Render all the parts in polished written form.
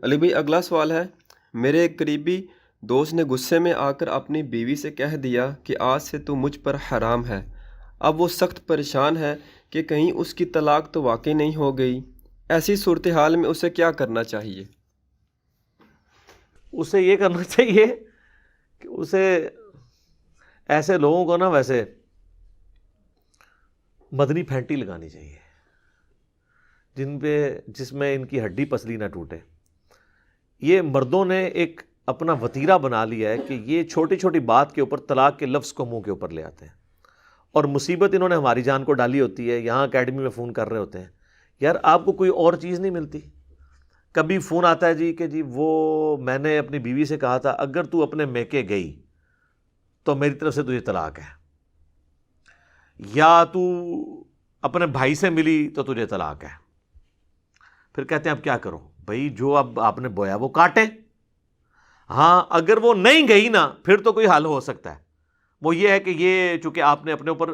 علی بھائی اگلا سوال ہے، میرے ایک قریبی دوست نے غصے میں آ کر اپنی بیوی سے کہہ دیا کہ آج سے تو مجھ پر حرام ہے۔ اب وہ سخت پریشان ہے کہ کہیں اس کی طلاق تو واقع نہیں ہو گئی۔ ایسی صورتحال میں اسے کیا کرنا چاہیے؟ اسے یہ کرنا چاہیے کہ اسے ایسے لوگوں کو نا ویسے مدنی پھینٹی لگانی چاہیے جس میں ان کی ہڈی پسلی نہ ٹوٹے۔ یہ مردوں نے ایک اپنا وتیرہ بنا لیا ہے کہ یہ چھوٹی چھوٹی بات کے اوپر طلاق کے لفظ کو منہ کے اوپر لے آتے ہیں، اور مصیبت انہوں نے ہماری جان کو ڈالی ہوتی ہے۔ یہاں اکیڈمی میں فون کر رہے ہوتے ہیں، یار آپ کو کوئی اور چیز نہیں ملتی؟ کبھی فون آتا ہے جی کہ جی وہ میں نے اپنی بیوی سے کہا تھا اگر تو اپنے میکے گئی تو میری طرف سے تجھے طلاق ہے، یا تو اپنے بھائی سے ملی تو تجھے طلاق ہے۔ پھر کہتے ہیں اب کیا کروں؟ بھائی جو اب آپ نے بویا وہ کاٹے۔ ہاں اگر وہ نہیں گئی نا پھر تو کوئی حل ہو سکتا ہے، وہ یہ ہے کہ یہ چونکہ آپ نے اپنے اوپر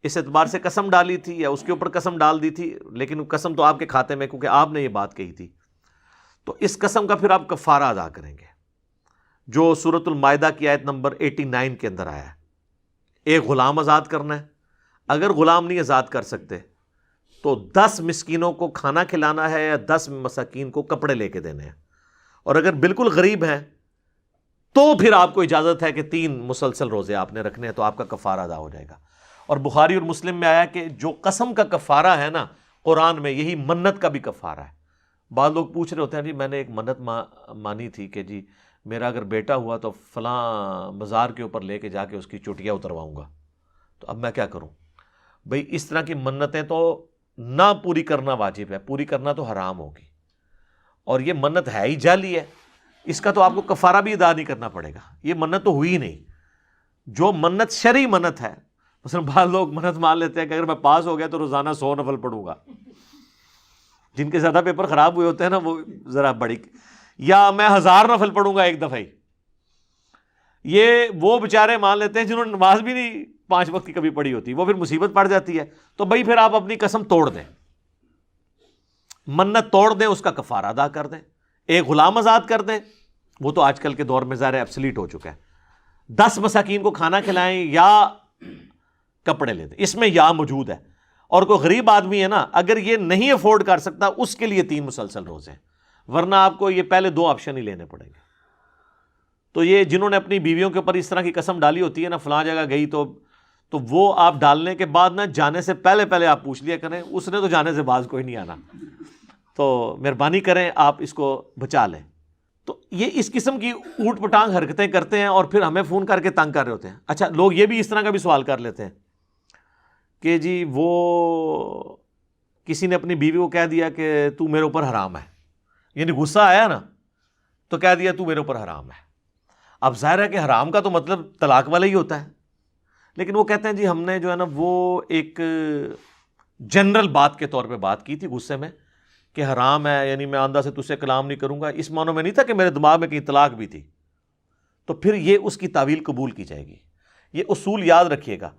اس اعتبار سے قسم ڈالی تھی یا اس کے اوپر قسم ڈال دی تھی، لیکن قسم تو آپ کے کھاتے میں کیونکہ آپ نے یہ بات کہی تھی، تو اس قسم کا پھر آپ کفارہ ادا کریں گے جو سورۃ المائدہ کی آیت نمبر 89 کے اندر آیا ہے۔ ایک غلام آزاد کرنا ہے، اگر غلام نہیں آزاد کر سکتے تو 10 مسکینوں کو کھانا کھلانا ہے یا 10 مساکین کو کپڑے لے کے دینے ہیں، اور اگر بالکل غریب ہیں تو پھر آپ کو اجازت ہے کہ 3 مسلسل روزے آپ نے رکھنے ہیں، تو آپ کا کفارہ ادا ہو جائے گا۔ اور بخاری اور مسلم میں آیا کہ جو قسم کا کفارہ ہے نا قرآن میں، یہی منت کا بھی کفارہ ہے۔ بعض لوگ پوچھ رہے ہوتے ہیں جی میں نے ایک منت مانی تھی کہ جی میرا اگر بیٹا ہوا تو فلاں مزار کے اوپر لے کے جا کے اس کی چوٹیاں اترواؤں گا، تو اب میں کیا کروں؟ بھئی اس طرح کی منتیں تو نہ پوری کرنا واجب ہے، پوری کرنا تو حرام ہوگی، اور یہ منت ہے ہی جعلی ہے، اس کا تو آپ کو کفارہ بھی ادا نہیں کرنا پڑے گا، یہ منت تو ہوئی نہیں۔ جو منت شرعی منت ہے، مثلا بعض لوگ منت مان لیتے ہیں کہ اگر میں پاس ہو گیا تو روزانہ 100 نفل پڑھوں گا، جن کے زیادہ پیپر خراب ہوئے ہوتے ہیں نا وہ ذرا بڑی، یا میں 1000 نفل پڑھوں گا ایک دفعہ ہی۔ یہ وہ بیچارے مان لیتے ہیں جنہوں نے نماز بھی نہیں 5 وقت کی کبھی پڑھی ہوتی، وہ پھر مصیبت پڑ جاتی ہے۔ تو بھائی پھر آپ اپنی قسم توڑ دیں، منت توڑ دیں، اس کا کفارہ ادا کر دیں، ایک غلام آزاد کر دیں، وہ تو آج کل کے دور میں ظاہر ایبسلیٹ ہو چکا ہے۔ 10 مساکین کو کھانا کھلائیں یا کپڑے لے دیں، اس میں یا موجود ہے۔ اور کوئی غریب آدمی ہے نا، اگر یہ نہیں افورڈ کر سکتا اس کے لیے 3 مسلسل روزے ہیں، ورنہ آپ کو یہ پہلے 2 آپشن ہی لینے پڑیں گے۔ تو یہ جنہوں نے اپنی بیویوں کے اوپر اس طرح کی قسم ڈالی ہوتی ہے نا فلاں جگہ گئی تو وہ آپ ڈالنے کے بعد نا جانے سے پہلے آپ پوچھ لیا کریں، اس نے تو جانے سے باز کوئی نہیں آنا، تو مہربانی کریں آپ اس کو بچا لیں۔ تو یہ اس قسم کی اوٹ پٹانگ حرکتیں کرتے ہیں اور پھر ہمیں فون کر کے تنگ کر رہے ہوتے ہیں۔ اچھا لوگ یہ بھی اس طرح کا بھی سوال کر لیتے ہیں کہ جی وہ کسی نے اپنی بیوی کو کہہ دیا کہ تو میرے اوپر حرام ہے، یعنی غصہ آیا نا تو کہہ دیا تو میرے اوپر حرام ہے۔ اب ظاہر ہے کہ حرام کا تو مطلب طلاق والا ہی ہوتا ہے، لیکن وہ کہتے ہیں جی ہم نے جو ہے نا وہ ایک جنرل بات کے طور پہ بات کی تھی غصے میں کہ حرام ہے، یعنی میں آندہ سے تجھ سے کلام نہیں کروں گا، اس معنوں میں نہیں تھا کہ میرے دماغ میں کہیں طلاق بھی تھی، تو پھر یہ اس کی تعویل قبول کی جائے گی۔ یہ اصول یاد رکھیے گا،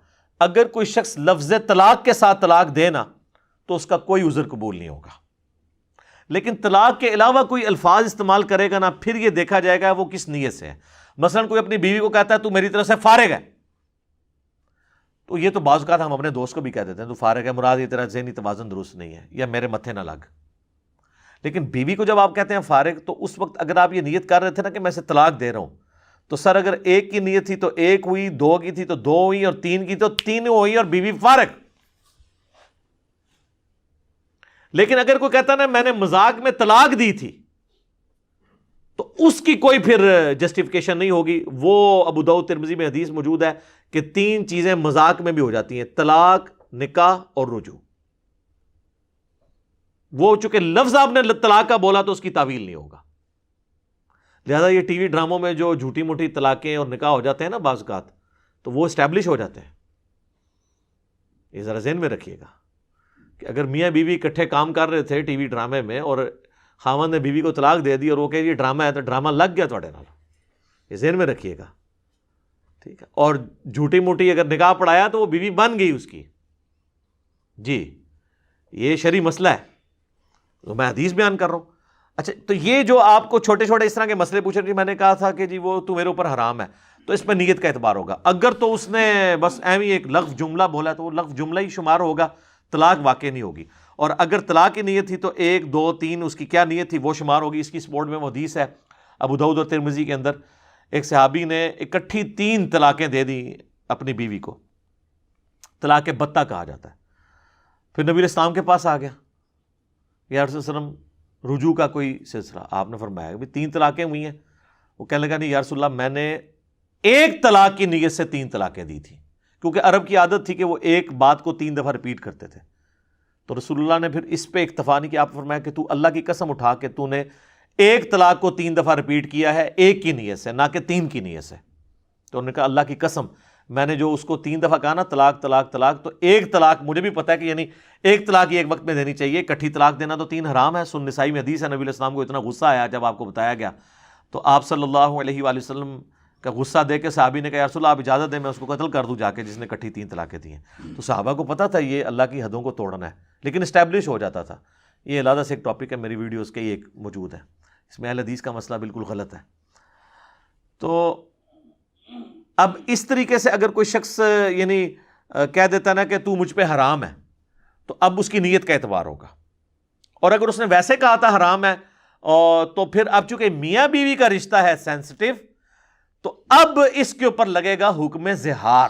اگر کوئی شخص لفظ طلاق کے ساتھ طلاق دے نا تو اس کا کوئی عذر قبول نہیں ہوگا، لیکن طلاق کے علاوہ کوئی الفاظ استعمال کرے گا نا پھر یہ دیکھا جائے گا وہ کس نیت سے ہے۔ مثلا کوئی اپنی بیوی کو کہتا ہے تو میری طرف سے فارغ ہے، تو یہ تو بعض اوقات ہم اپنے دوست کو بھی کہہ دیتے ہیں تو فارغ ہے، مراد یہ تیرا ذہنی توازن درست نہیں ہے یا میرے متھے نہ لگ۔ لیکن بیوی کو جب آپ کہتے ہیں فارغ تو اس وقت اگر آپ یہ نیت کر رہے تھے نا کہ میں اسے طلاق دے رہا ہوں، تو سر اگر 1 کی نیت تھی تو 1 ہوئی، 2 کی تھی تو 2 ہوئی، اور 3 کی تو 3 ہوئی، اور بیوی فارغ۔ لیکن اگر کوئی کہتا نا میں نے مذاق میں طلاق دی تھی تو اس کی کوئی پھر جسٹیفیکیشن نہیں ہوگی۔ وہ ابو داؤد ترمذی میں حدیث موجود ہے کہ 3 چیزیں مذاق میں بھی ہو جاتی ہیں، طلاق، نکاح اور رجوع۔ وہ چونکہ لفظ آپ نے طلاق کا بولا تو اس کی تعویل نہیں ہوگا، لہذا یہ ٹی وی ڈراموں میں جو جھوٹی موٹی طلاقیں اور نکاح ہو جاتے ہیں نا بعض اوقات، تو وہ اسٹیبلش ہو جاتے ہیں۔ یہ ذرا ذہن میں رکھیے گا کہ اگر میاں بیوی اکٹھے کام کر رہے تھے ٹی وی ڈرامے میں اور خاوند نے بیوی کو طلاق دے دی اور وہ کہ یہ ڈرامہ ہے، تو ڈرامہ لگ گیا تھوڑے نال، یہ ذہن میں رکھیے گا، ٹھیک ہے۔ اور جھوٹی موٹی اگر نکاح پڑھایا تو وہ بیوی بن گئی اس کی، جی یہ شرعی مسئلہ ہے، تو میں حدیث بیان کر رہا ہوں۔ اچھا تو یہ جو آپ کو چھوٹے چھوٹے اس طرح کے مسئلے پوچھے جی میں نے کہا تھا کہ جی وہ تو میرے اوپر حرام ہے، تو اس پہ نیت کا اعتبار ہوگا. اگر تو اس نے بس ایویں ایک لفظ جملہ بولا تو وہ لفظ جملہ ہی شمار ہوگا، طلاق واقع نہیں ہوگی. اور اگر طلاق کی نیت تھی تو 1 2 3 اس کی کیا نیت تھی وہ شمار ہوگی. اس کی سپورٹ میں وہ حدیث ہے ابو داؤد اور ترمذی کے اندر، ایک صحابی نے اکٹھی 3 طلاقیں دے دی اپنی بیوی کو، طلاق بتہ کہا جاتا ہے. پھر نبی علیہ السلام کے پاس آ گیا، یا رسول اللہ علیہ وسلم رجوع کا کوئی سلسلہ؟ آپ نے فرمایا کہ 3 طلاقیں ہوئی ہیں. وہ کہنے لگا نہیں یا رسول اللہ، میں نے 1 طلاق کی نیت سے 3 طلاقیں دی تھی، کیونکہ عرب کی عادت تھی کہ وہ ایک بات کو 3 دفعہ ریپیٹ کرتے تھے. تو رسول اللہ نے پھر اس پہ اکتفا نہیں کیا، آپ فرمایا کہ تو اللہ کی قسم اٹھا کے تو نے 1 طلاق کو 3 دفعہ ریپیٹ کیا ہے 1 کی نیت سے، نہ کہ 3 کی نیت سے. تو انہوں نے کہا اللہ کی قسم میں نے جو اس کو 3 دفعہ کہا نا طلاق طلاق طلاق، تو 1 طلاق مجھے بھی پتا ہے کہ یعنی 1 طلاق ہی ایک وقت میں دینی چاہیے، اکٹھی طلاق دینا تو 3 حرام ہے. سن نسائی میں حدیث ہے، نبی علیہ السلام کو اتنا غصہ آیا جب آپ کو بتایا گیا، تو آپ صلی اللہ علیہ وآلہ وسلم کا غصہ دے کے صحابی نے کہا یا رسول اللہ آپ اجازت دیں میں اس کو قتل کر دوں جا کے جس نے اکٹھی 3 طلاقیں دی ہیں. تو صحابہ کو پتا تھا یہ اللہ کی حدوں کو توڑنا ہے، لیکن اسٹیبلش ہو جاتا تھا. یہ علیحدہ سے ایک ٹاپک ہے، میری ویڈیوز کے ایک موجود ہے، اس میں اہل حدیث کا مسئلہ بالکل غلط ہے. تو اب اس طریقے سے اگر کوئی شخص یعنی کہہ دیتا نا کہ تو مجھ پہ حرام ہے، تو اب اس کی نیت کا اعتبار ہوگا. اور اگر اس نے ویسے کہا تھا حرام ہے تو پھر اب چونکہ میاں بیوی کا رشتہ ہے سینسٹیو، تو اب اس کے اوپر لگے گا حکم زہار،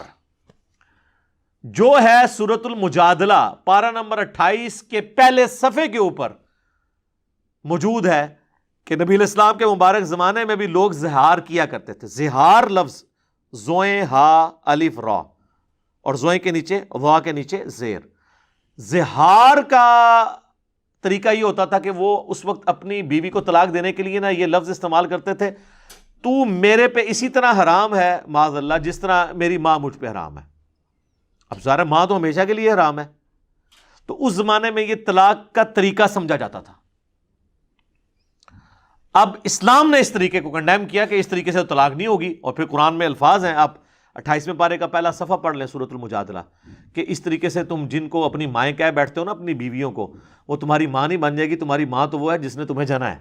جو ہے سورۃ المجادلہ پارہ نمبر 28 کے پہلے صفحے کے اوپر موجود ہے کہ نبی علیہ السلام کے مبارک زمانے میں بھی لوگ زہار کیا کرتے تھے. زہار لفظ زوئیں ہا الف را اور زوئیں کے نیچے وا کے نیچے زیر. زہار کا طریقہ یہ ہوتا تھا کہ وہ اس وقت اپنی بیوی کو طلاق دینے کے لیے نا یہ لفظ استعمال کرتے تھے، تو میرے پہ اسی طرح حرام ہے معاذ اللہ جس طرح میری ماں مجھ پہ حرام ہے. اب ظاہر ماں تو ہمیشہ کے لیے حرام ہے، تو اس زمانے میں یہ طلاق کا طریقہ سمجھا جاتا تھا. اب اسلام نے اس طریقے کو کنڈیم کیا کہ اس طریقے سے طلاق نہیں ہوگی. اور پھر قرآن میں الفاظ ہیں، آپ 28ویں پارے کا پہلا صفحہ پڑھ لیں سورۃ المجادلہ، کہ اس طریقے سے تم جن کو اپنی مائیں کہہ بیٹھتے ہو نا اپنی بیویوں کو، وہ تمہاری ماں نہیں بن جائے گی. تمہاری ماں تو وہ ہے جس نے تمہیں جنا ہے.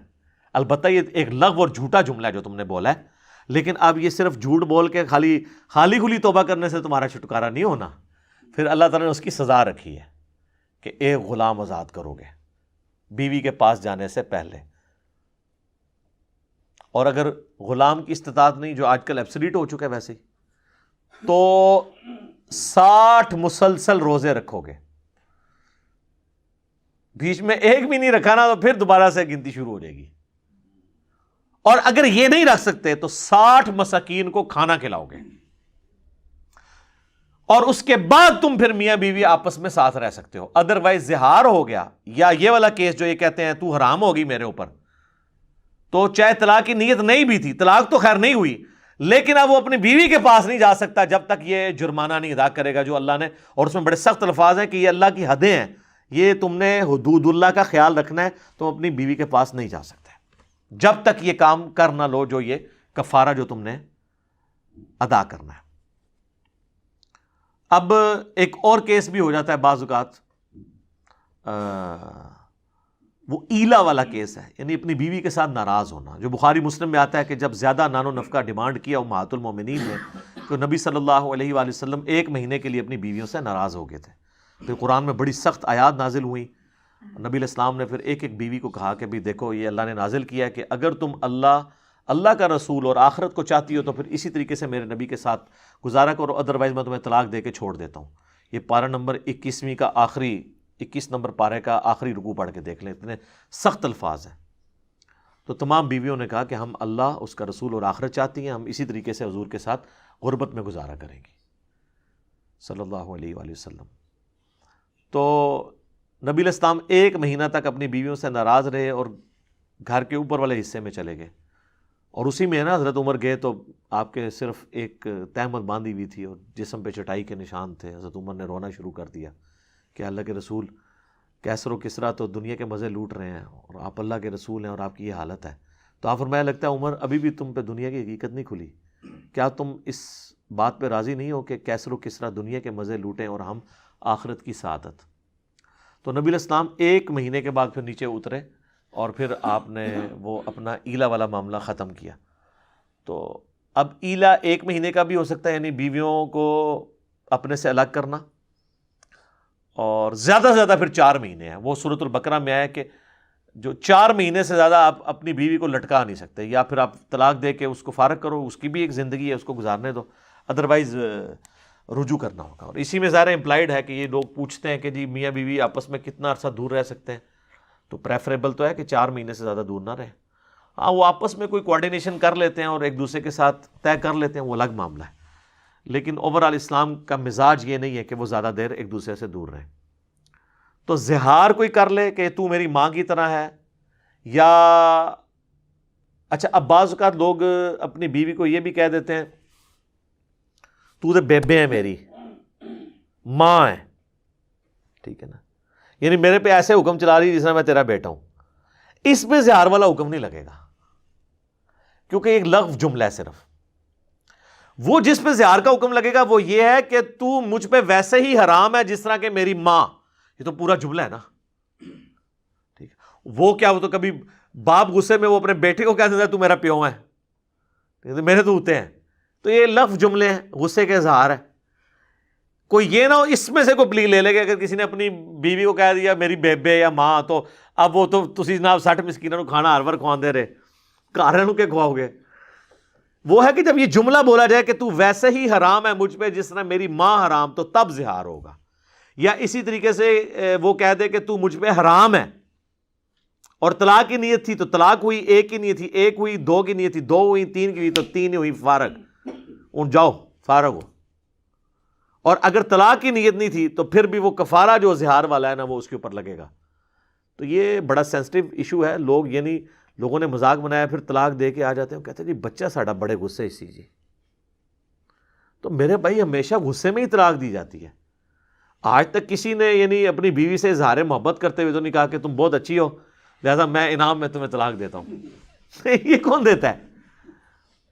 البتہ یہ ایک لغو اور جھوٹا جملہ ہے جو تم نے بولا ہے، لیکن اب یہ صرف جھوٹ بول کے خالی کھلی توبہ کرنے سے تمہارا چھٹکارا نہیں ہونا. پھر اللہ تعالیٰ نے اس کی سزا رکھی ہے کہ ایک غلام آزاد کرو گے بیوی کے پاس جانے سے پہلے. اور اگر غلام کی استطاعت نہیں، جو آج کل ایبسلیٹ ہو چکا ہے ویسے ہی، تو 60 مسلسل روزے رکھو گے. بیچ میں ایک بھی نہیں رکھا نا تو پھر دوبارہ سے گنتی شروع ہو جائے گی. اور اگر یہ نہیں رکھ سکتے تو 60 مساکین کو کھانا کھلاؤ گے، اور اس کے بعد تم پھر میاں بیوی آپس میں ساتھ رہ سکتے ہو. ادروائز زہار ہو گیا، یا یہ والا کیس جو یہ کہتے ہیں تو حرام ہوگی میرے اوپر، تو چاہے طلاق کی نیت نہیں بھی تھی، طلاق تو خیر نہیں ہوئی، لیکن اب وہ اپنی بیوی کے پاس نہیں جا سکتا جب تک یہ جرمانہ نہیں ادا کرے گا جو اللہ نے، اور اس میں بڑے سخت الفاظ ہیں کہ یہ اللہ کی حدیں ہیں، یہ تم نے حدود اللہ کا خیال رکھنا ہے، تم اپنی بیوی کے پاس نہیں جا سکتے جب تک یہ کام کر نہ لو جو یہ کفارہ جو تم نے ادا کرنا ہے. اب ایک اور کیس بھی ہو جاتا ہے بعض اوقات، وہ ایلا والا کیس ہے، یعنی اپنی بیوی کے ساتھ ناراض ہونا، جو بخاری مسلم میں آتا ہے کہ جب زیادہ نان و نفقہ ڈیمانڈ کیا امہات المومنین نے، تو نبی صلی اللہ علیہ وآلہ وسلم 1 مہینے کے لیے اپنی بیویوں سے ناراض ہو گئے تھے. تو قرآن میں بڑی سخت آیات نازل ہوئیں. نبی علیہ السلام نے پھر ایک ایک بیوی کو کہا کہ بھی دیکھو یہ اللہ نے نازل کیا ہے کہ اگر تم اللہ کا رسول اور آخرت کو چاہتی ہو تو پھر اسی طریقے سے میرے نبی کے ساتھ گزارا کرو، ادروائز میں تمہیں طلاق دے کے چھوڑ دیتا ہوں. یہ پارہ نمبر 21 کا آخری 21 نمبر پارے کا آخری رکوع پڑھ کے دیکھ لیں، اتنے سخت الفاظ ہیں. تو تمام بیویوں نے کہا کہ ہم اللہ، اس کا رسول اور آخرت چاہتی ہیں، ہم اسی طریقے سے حضور کے ساتھ غربت میں گزارا کریں گی صلی اللہ علیہ وآلہ وسلم. تو نبی علیہ السلام 1 مہینہ تک اپنی بیویوں سے ناراض رہے اور گھر کے اوپر والے حصے میں چلے گئے. اور اسی میں نا حضرت عمر گئے تو آپ کے صرف ایک تہمت باندھی ہوئی تھی اور جسم پہ چٹائی کے نشان تھے. حضرت عمر نے رونا شروع کر دیا کہ اللہ کے رسول، کیسر و کسرا تو دنیا کے مزے لوٹ رہے ہیں اور آپ اللہ کے رسول ہیں اور آپ کی یہ حالت ہے. تو آپ فرمایا لگتا ہے عمر ابھی بھی تم پہ دنیا کی حقیقت نہیں کھلی، کیا تم اس بات پہ راضی نہیں ہو کہ کیسر و کسرا دنیا کے مزے لوٹیں اور ہم آخرت کی سعادت. تو نبی علیہ السلام 1 مہینے کے بعد پھر نیچے اترے اور پھر آپ نے وہ اپنا ایلا والا معاملہ ختم کیا. تو اب ایلا 1 مہینے کا بھی ہو سکتا ہے، یعنی بیویوں کو اپنے سے الگ کرنا، اور زیادہ سے زیادہ پھر 4 مہینے ہیں. وہ سورۃ البقرہ میں آیا کہ جو 4 مہینے سے زیادہ آپ اپنی بیوی کو لٹکا نہیں سکتے، یا پھر آپ طلاق دے کے اس کو فارغ کرو، اس کی بھی ایک زندگی ہے، اس کو گزارنے دو، ادروائز رجوع کرنا ہوگا. اور اسی میں ظاہر امپلائڈ ہے کہ یہ لوگ پوچھتے ہیں کہ جی میاں بیوی آپس میں کتنا عرصہ دور رہ سکتے ہیں، تو پریفریبل تو ہے کہ 4 مہینے سے زیادہ دور نہ رہیں. ہاں وہ آپس میں کوئی کوارڈینیشن کر لیتے ہیں اور ایک دوسرے کے ساتھ طے کر لیتے ہیں، وہ الگ معاملہ ہے. لیکن اوورآل اسلام کا مزاج یہ نہیں ہے کہ وہ زیادہ دیر ایک دوسرے سے دور رہیں. تو زہار کوئی کر لے کہ تو میری ماں کی طرح ہے، یا اچھا اب بعض اوقات لوگ اپنی بیوی کو یہ بھی کہہ دیتے ہیں تو دے بیبے ہے، میری ماں ہے، ٹھیک ہے نا، یعنی میرے پہ ایسے حکم چلا رہی جس طرح میں تیرا بیٹا ہوں. اس میں زہار والا حکم نہیں لگے گا، کیونکہ ایک لغو جملہ ہے صرف. وہ جس پہ زہار کا حکم لگے گا وہ یہ ہے کہ تو مجھ پہ ویسے ہی حرام ہے جس طرح کہ میری ماں. یہ تو پورا جملہ ہے نا، ٹھیک ہے. وہ کیا، وہ تو کبھی باپ غصے میں وہ اپنے بیٹے کو کہہ دیتا ہے تو میرا پیو ہے، میرے تو ہوتے ہیں. تو یہ لفظ جملے ہیں، غصے کے اظہار ہے. کوئی یہ نہ ہو اس میں سے کوئی پلی لے لے کہ اگر کسی نے اپنی بیوی کو کہہ دیا میری بیبے یا ماں، تو اب وہ تو تسی جناب 60 مسکینوں کو کھانا ہر وار کھواندے رہے، کاروں کے کھواؤ گے. وہ ہے کہ جب یہ جملہ بولا جائے کہ تو ویسے ہی حرام ہے مجھ پہ جس طرح میری ماں حرام، تو تب زہار ہوگا. یا اسی طریقے سے وہ کہہ دے کہ تو مجھ پہ حرام ہے، اور طلاق کی نیت تھی تو طلاق ہوئی، 1 کی نیت تھی 1 ہوئی، 2 کی نیت تھی 2 ہوئی، 3 کی ہوئی تو 3 ہوئی، فارغ. ان جاؤ فارغ ہو. اور اگر طلاق کی نیت نہیں تھی تو پھر بھی وہ کفارہ جو زہار والا ہے نا وہ اس کے اوپر لگے گا. تو یہ بڑا سینسٹیو ایشو ہے. لوگ یعنی لوگوں نے مذاق بنایا، پھر طلاق دے کے آ جاتے ہیں، کہتے ہیں جی بچہ ساڈا بڑے غصے اسی جی. تو میرے بھائی ہمیشہ غصے میں ہی طلاق دی جاتی ہے. آج تک کسی نے یعنی اپنی بیوی سے اظہار محبت کرتے ہوئے تو نہیں کہا کہ تم بہت اچھی ہو لہذا میں انعام میں تمہیں طلاق دیتا ہوں. یہ کون دیتا ہے؟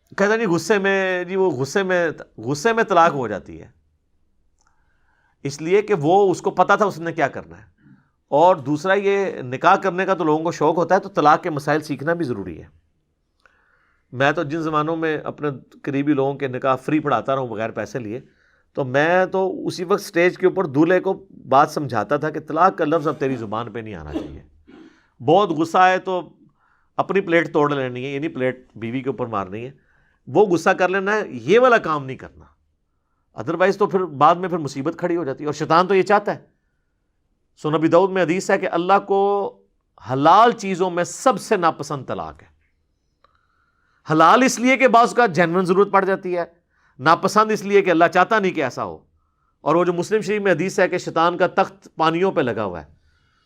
کہتا نہیں غصے میں، جی وہ غصے میں طلاق ہو جاتی ہے، اس لیے کہ وہ اس کو پتا تھا اس نے کیا کرنا ہے. اور دوسرا یہ نکاح کرنے کا تو لوگوں کو شوق ہوتا ہے، تو طلاق کے مسائل سیکھنا بھی ضروری ہے. میں تو جن زمانوں میں اپنے قریبی لوگوں کے نکاح فری پڑھاتا رہا ہوں بغیر پیسے لیے، تو میں تو اسی وقت سٹیج کے اوپر دولہے کو بات سمجھاتا تھا کہ طلاق کا لفظ اب تیری زبان پہ نہیں آنا چاہیے. بہت غصہ ہے تو اپنی پلیٹ توڑ لینی ہے، یعنی پلیٹ بیوی کے اوپر مارنی ہے، وہ غصہ کر لینا ہے، یہ والا کام نہیں کرنا. ادروائز تو پھر بعد میں پھر مصیبت کھڑی ہو جاتی ہے. اور شیطان تو یہ چاہتا ہے. سنن ابی داؤد میں حدیث ہے کہ اللہ کو حلال چیزوں میں سب سے ناپسند طلاق ہے. حلال اس لیے کہ بعض کا جینوئن ضرورت پڑ جاتی ہے، ناپسند اس لیے کہ اللہ چاہتا نہیں کہ ایسا ہو. اور وہ جو مسلم شریف میں حدیث ہے کہ شیطان کا تخت پانیوں پہ لگا ہوا ہے،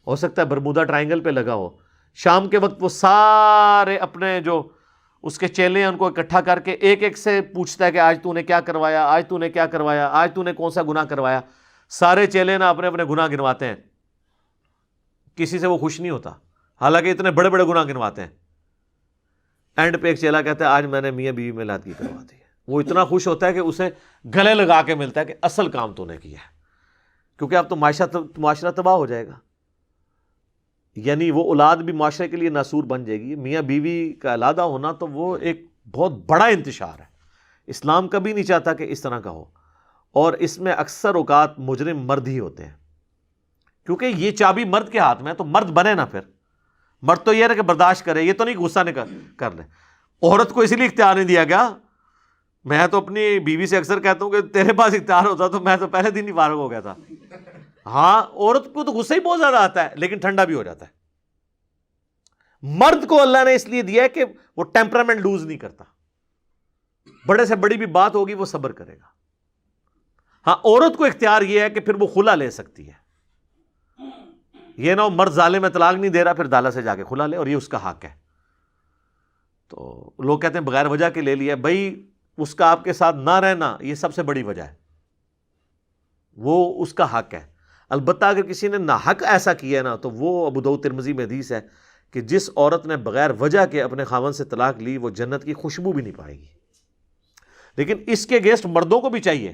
ہو سکتا ہے برمودا ٹرائنگل پہ لگا ہو. شام کے وقت وہ سارے اپنے جو اس کے چیلے ہیں ان کو اکٹھا کر کے ایک ایک سے پوچھتا ہے کہ آج تو نے کیا کروایا، آج تو نے کیا کروایا، آج تو نے کون سا گناہ کروایا. سارے چیلے نا اپنے اپنے گناہ گنواتے ہیں، کسی سے وہ خوش نہیں ہوتا، حالانکہ اتنے بڑے بڑے گناہ گنواتے ہیں. اینڈ پہ ایک چیلا کہتا ہے آج میں نے میاں بیوی میں لادگی کروا دی ہے. وہ اتنا خوش ہوتا ہے کہ اسے گلے لگا کے ملتا ہے کہ اصل کام تو نے کیا ہے، کیونکہ اب تو معاشرہ تباہ ہو جائے گا. یعنی وہ اولاد بھی معاشرے کے لیے ناسور بن جائے گی. میاں بیوی کا علیحدہ ہونا تو وہ ایک بہت بڑا انتشار ہے. اسلام کبھی نہیں چاہتا کہ اس طرح کا ہو، اور اس میں اکثر اوقات مجرم مرد ہی ہوتے ہیں، کیونکہ یہ چابی مرد کے ہاتھ میں ہے. تو مرد بنے نا، پھر مرد تو یہ ہے کہ برداشت کرے، یہ تو نہیں غصہ نہیں کر لے. عورت کو اسی لیے اختیار نہیں دیا گیا. میں تو اپنی بیوی سے اکثر کہتا ہوں کہ تیرے پاس اختیار ہوتا تو میں تو پہلے دن ہی فارغ ہو گیا تھا. ہاں عورت کو تو غصہ ہی بہت زیادہ آتا ہے لیکن ٹھنڈا بھی ہو جاتا ہے. مرد کو اللہ نے اس لیے دیا ہے کہ وہ ٹیمپرامنٹ لوز نہیں کرتا، بڑے سے بڑی بھی بات ہوگی وہ صبر کرے گا. ہاں عورت کو اختیار یہ ہے کہ پھر وہ خلا لے سکتی ہے. یہ نہ ہو مرد ظالم میں طلاق نہیں دے رہا پھر دالا سے جا کے خلا لے، اور یہ اس کا حق ہے. تو لوگ کہتے ہیں بغیر وجہ کے لے لیا. بھائی اس کا آپ کے ساتھ نہ رہنا یہ سب سے بڑی وجہ ہے، وہ اس کا حق ہے. البتہ اگر کسی نے ناحق ایسا کیا ہے نا تو وہ ابو داؤد ترمذی میں حدیث ہے کہ جس عورت نے بغیر وجہ کے اپنے خاوند سے طلاق لی وہ جنت کی خوشبو بھی نہیں پائے گی. لیکن اس کے اگینسٹ مردوں کو بھی چاہیے.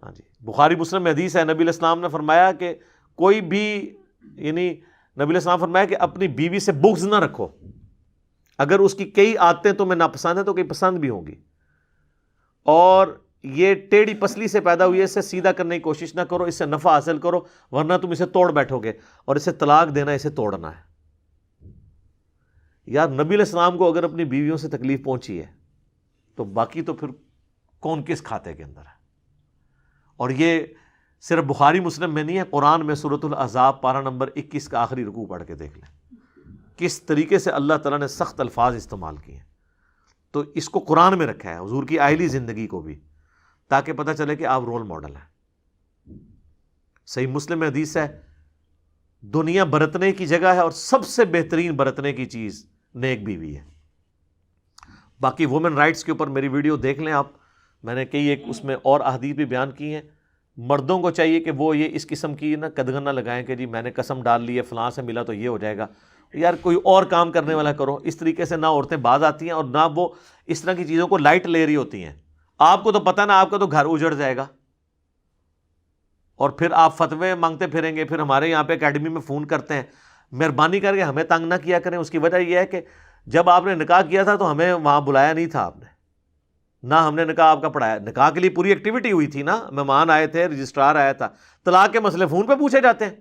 ہاں جی، بخاری مسلم میں حدیث ہے، نبی علیہ السلام نے فرمایا کہ کوئی بھی یعنی نبی علیہ السلام فرمایا کہ اپنی بیوی سے بغض نہ رکھو، اگر اس کی کئی عادتیں تمہیں ناپسند ہیں تو کئی پسند بھی ہوں گی، اور یہ ٹیڑھی پسلی سے پیدا ہوئی ہے، اسے سیدھا کرنے کی کوشش نہ کرو، اس سے نفع حاصل کرو، ورنہ تم اسے توڑ بیٹھو گے، اور اسے طلاق دینا اسے توڑنا ہے۔ یار نبی علیہ السلام کو اگر اپنی بیویوں سے تکلیف پہنچی ہے تو باقی تو پھر کون کس کھاتے کے اندر ہے؟ اور یہ صرف بخاری مسلم میں نہیں ہے، قرآن میں سورۃ الاحزاب پارہ نمبر 21 کا آخری رکوع پڑھ کے دیکھ لیں کس طریقے سے اللہ تعالیٰ نے سخت الفاظ استعمال کیے ہیں۔ تو اس کو قرآن میں رکھا ہے، حضور کی آئلی زندگی کو بھی، تاکہ پتہ چلے کہ آپ رول ماڈل ہیں۔ صحیح مسلم میں حدیث ہے، دنیا برتنے کی جگہ ہے اور سب سے بہترین برتنے کی چیز نیک بیوی ہے۔ باقی وومن رائٹس کے اوپر میری ویڈیو دیکھ لیں آپ، میں نے کئی ایک اس میں اور احادیث بھی بیان کی ہیں۔ مردوں کو چاہیے کہ وہ یہ اس قسم کی نا قدغن نہ لگائیں کہ جی میں نے قسم ڈال لی ہے فلاں سے ملا تو یہ ہو جائے گا، یار کوئی اور کام کرنے والا کرو۔ اس طریقے سے نہ عورتیں باز آتی ہیں اور نہ وہ اس طرح کی چیزوں کو لائٹ لے رہی ہوتی ہیں۔ آپ کو تو پتہ نا، آپ کا تو گھر اجڑ جائے گا، اور پھر آپ فتوے مانگتے پھریں گے، پھر ہمارے یہاں پہ اکیڈمی میں فون کرتے ہیں۔ مہربانی کر کے ہمیں تنگ نہ کیا کریں، اس کی وجہ یہ ہے کہ جب آپ نے نکاح کیا تھا تو ہمیں وہاں بلایا نہیں تھا آپ نے، نہ ہم نے نکاح آپ کا پڑھایا۔ نکاح کے لیے پوری ایکٹیویٹی ہوئی تھی نا، مہمان آئے تھے، رجسٹرار آیا تھا۔ طلاق کے مسئلے فون پہ پوچھے جاتے ہیں،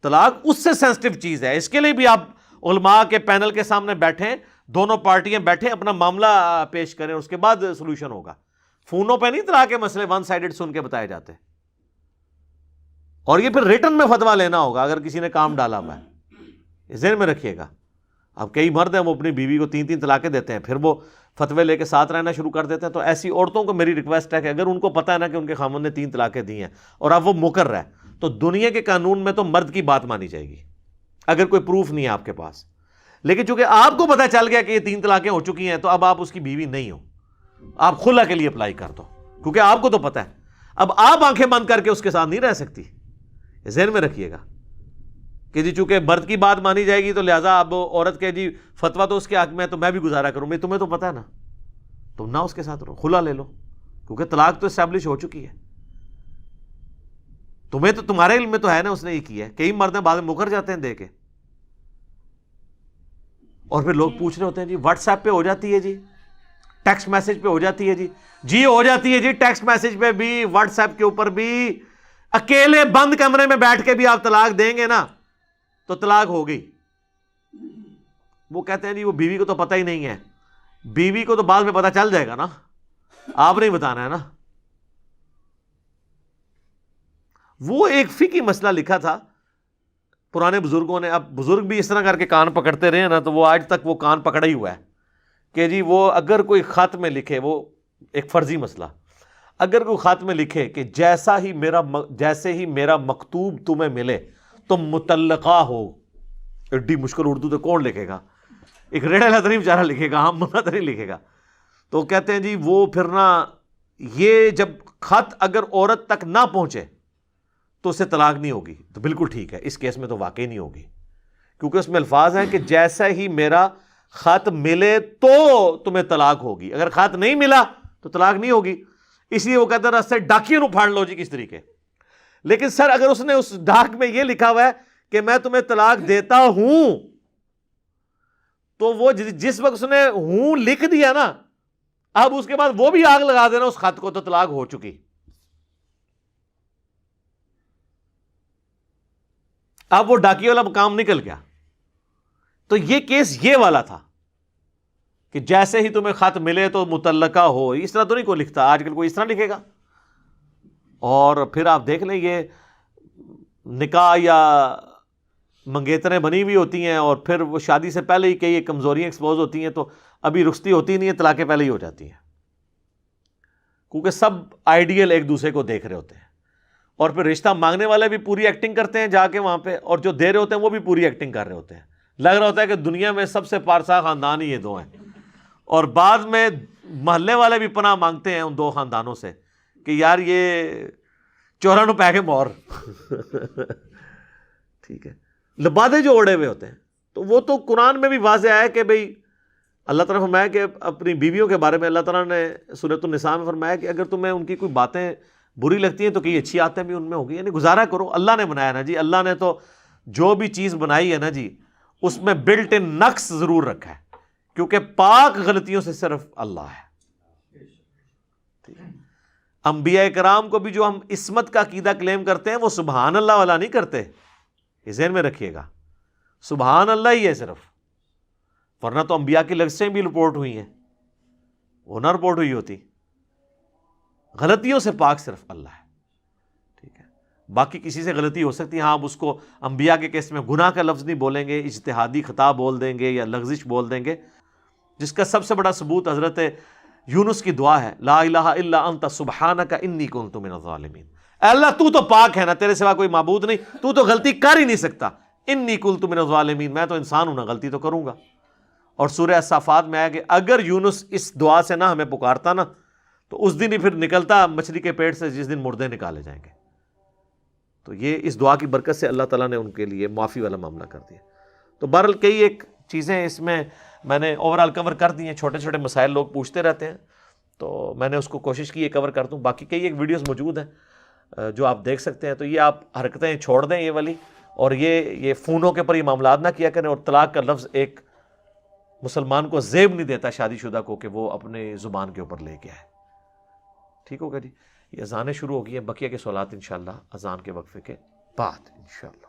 طلاق اس سے سینسٹیو چیز ہے، اس کے لیے بھی آپ علماء کے پینل کے سامنے بیٹھیں، دونوں پارٹیاں بیٹھیں، اپنا معاملہ پیش کریں، اس کے بعد سولوشن ہوگا۔ فونوں پہ نہیں طلاق کے مسئلے ون سائیڈڈ سن کے بتائے جاتے، اور یہ پھر ریٹن میں فتویٰ لینا ہوگا اگر کسی نے کام ڈالا ہوا ہے، ذہن میں رکھیے گا۔ اب کئی مرد ہیں وہ اپنی بیوی کو 3 طلاقیں دیتے ہیں، پھر وہ فتوے لے کے ساتھ رہنا شروع کر دیتے ہیں۔ تو ایسی عورتوں کو میری ریکویسٹ ہے کہ اگر ان کو پتہ ہے نا کہ ان کے خامن نے 3 طلاقیں دی ہیں اور اب وہ مقر ہے، تو دنیا کے قانون میں تو مرد کی بات مانی جائے گی اگر کوئی پروف نہیں ہے آپ کے پاس۔ لیکن چونکہ آپ کو پتہ چل گیا کہ یہ 3 طلاقیں ہو چکی ہیں، تو اب آپ اس کی بیوی نہیں ہو، آپ خلا کے لیے اپلائی کر دو، کیونکہ آپ کو تو پتہ ہے۔ اب آپ آنکھیں بند کر کے اس کے ساتھ نہیں رہ سکتی، ذہن میں رکھیے گا کہ جی چونکہ مرد کی بات مانی جائے گی تو لہٰذا اب عورت کے جی فتویٰ تو اس کے حق میں ہے تو میں بھی گزارا کروں گی، تمہیں تو پتہ ہے نا، تم نہ اس کے ساتھ رہو، خلا لے لو، کیونکہ طلاق تو اسٹیبلش ہو چکی ہے۔ تمہیں تو تمہارے علم میں تو ہے نا اس نے یہ کیا ہے۔ کئی مرد بعد میں مکر جاتے ہیں دے کے، اور پھر لوگ پوچھ رہے ہوتے ہیں جی واٹس ایپ پہ ہو جاتی ہے، جی ٹیکسٹ میسج پہ ہو جاتی ہے، جی ہو جاتی ہے، جی ٹیکسٹ میسج پہ بھی، واٹس ایپ کے اوپر بھی۔ اکیلے بند کمرے میں بیٹھ کے بھی آپ طلاق دیں گے نا تو طلاق ہو گئی۔ وہ کہتے ہیں جی وہ بیوی کو تو پتہ ہی نہیں ہے، بیوی کو تو بعد میں پتہ چل جائے گا نا، آپ نہیں بتانا ہے نا۔ وہ ایک فقہی مسئلہ لکھا تھا پرانے بزرگوں نے، اب بزرگ بھی اس طرح کر کے کان پکڑتے رہے نا تو وہ آج تک وہ کان پکڑا ہی ہوا ہے کہ جی وہ اگر کوئی خط میں لکھے، وہ ایک فرضی مسئلہ، اگر کوئی خط میں لکھے کہ جیسے ہی میرا مکتوب تمہیں ملے تم مطلقہ ہو، ایڈی مشکل اردو تو کون لکھے گا، ایک ریڑھ لدری بیچارہ لکھے گا، ہم بندہ تو نہیں لکھے گا۔ تو کہتے ہیں جی وہ پھر نا یہ جب خط اگر عورت تک نہ پہنچے تو اسے طلاق نہیں ہوگی، تو بالکل ٹھیک ہے، اس کیس میں تو واقعی نہیں ہوگی، کیونکہ اس میں الفاظ ہیں کہ جیسا ہی میرا خط ملے تو تمہیں طلاق ہوگی، اگر خط نہیں ملا تو طلاق نہیں ہوگی۔ اس لیے وہ کہتے ہیں راستے ڈاکیوں کو پھاڑ لو جی کس طریقے۔ لیکن سر اگر اس نے اس ڈاک میں یہ لکھا ہوا ہے کہ میں تمہیں طلاق دیتا ہوں، تو وہ جس وقت اس نے ہوں لکھ دیا نا، اب اس کے بعد وہ بھی آگ لگا دینا اس خط کو، تو طلاق ہو چکی۔ اب وہ ڈاکی والا کام نکل گیا۔ تو یہ کیس یہ والا تھا کہ جیسے ہی تمہیں خط ملے تو متعلقہ ہو، اس طرح تو نہیں کوئی لکھتا، آج کل کوئی اس طرح لکھے گا۔ اور پھر آپ دیکھ لیں یہ نکاح یا منگیتریں بنی ہوئی ہوتی ہیں، اور پھر وہ شادی سے پہلے ہی کئی کمزوریاں ایکسپوز ہوتی ہیں، تو ابھی رخصتی ہوتی نہیں ہے، طلاقیں پہلے ہی ہو جاتی ہیں، کیونکہ سب آئیڈیل ایک دوسرے کو دیکھ رہے ہوتے ہیں۔ اور پھر رشتہ مانگنے والے بھی پوری ایکٹنگ کرتے ہیں جا کے وہاں پہ، اور جو دے رہے ہوتے ہیں وہ بھی پوری ایکٹنگ کر رہے ہوتے ہیں۔ لگ رہا ہوتا ہے کہ دنیا میں سب سے پارسا خاندان ہی یہ دو ہیں، اور بعد میں محلے والے بھی پناہ مانگتے ہیں ان دو خاندانوں سے کہ یار یہ چورا نو پہ کے مور ٹھیک ہے، لبادے جو اوڑے ہوئے ہوتے ہیں۔ تو وہ تو قرآن میں بھی واضح ہے کہ بھئی اللہ تعالیٰ نے فرمایا کہ اپنی بیویوں کے بارے میں اللہ تعالیٰ نے سورۃ النساء میں فرمایا کہ اگر تمہیں ان کی کوئی باتیں بری لگتی ہیں تو کئی اچھی عادتیں بھی ان میں ہوگی، یعنی گزارا کرو، اللہ نے بنایا نا جی، اللہ نے تو جو بھی چیز بنائی ہے نا جی اس میں بلٹ ان نقص ضرور رکھا ہے، کیونکہ پاک غلطیوں سے صرف اللہ ہے۔ انبیاء کرام کو بھی جو ہم عصمت کا عقیدہ کلیم کرتے ہیں وہ سبحان اللہ والا نہیں کرتے، یہ ذہن میں رکھیے گا، سبحان اللہ ہی ہے صرف، ورنہ تو انبیاء کی لفظیں بھی رپورٹ ہوئی ہیں، وہ نہ رپورٹ ہوئی ہوتی۔ غلطیوں سے پاک صرف اللہ ہے، ٹھیک ہے، باقی کسی سے غلطی ہو سکتی ہے، ہاں آپ اس کو انبیاء کے کیس میں گناہ کا لفظ نہیں بولیں گے، اجتہادی خطا بول دیں گے یا لغزش بول دیں گے، جس کا سب سے بڑا ثبوت حضرت یونس کی دعا ہے، لا الہ الا انت سبحانک انی کنت من الظالمین، اے اللہ تو تو پاک ہے نا، تیرے سوا کوئی معبود نہیں، تو تو غلطی کر ہی نہیں سکتا، انی کنت من الظالمین، میں تو انسان ہوں نا، غلطی تو کروں گا۔ اور سورہ الصافات میں آیا کہ اگر یونس اس دعا سے نہ ہمیں پکارتا نا تو اس دن ہی پھر نکلتا مچھلی کے پیٹ سے جس دن مردے نکالے جائیں گے۔ تو یہ اس دعا کی برکت سے اللہ تعالیٰ نے ان کے لیے معافی والا معاملہ کر دیا۔ تو بہرحال کئی ایک چیزیں اس میں نے اوورال کور کر دی ہیں، چھوٹے چھوٹے مسائل لوگ پوچھتے رہتے ہیں تو میں نے اس کو کوشش کی ہے کور کر دوں، باقی کئی ایک ویڈیوز موجود ہیں جو آپ دیکھ سکتے ہیں۔ تو یہ آپ حرکتیں چھوڑ دیں یہ والی، اور یہ فونوں کے پر یہ معاملات نہ کیا کریں، اور طلاق کا لفظ ایک مسلمان کو زیب نہیں دیتا شادی شدہ کو کہ وہ اپنے زبان کے اوپر لے کے آئے۔ ٹھیک ہوگا جی، یہ اذانیں شروع ہو گئی ہیں، بقیہ کے سوالات انشاءاللہ اذان کے وقفے کے بعد انشاءاللہ۔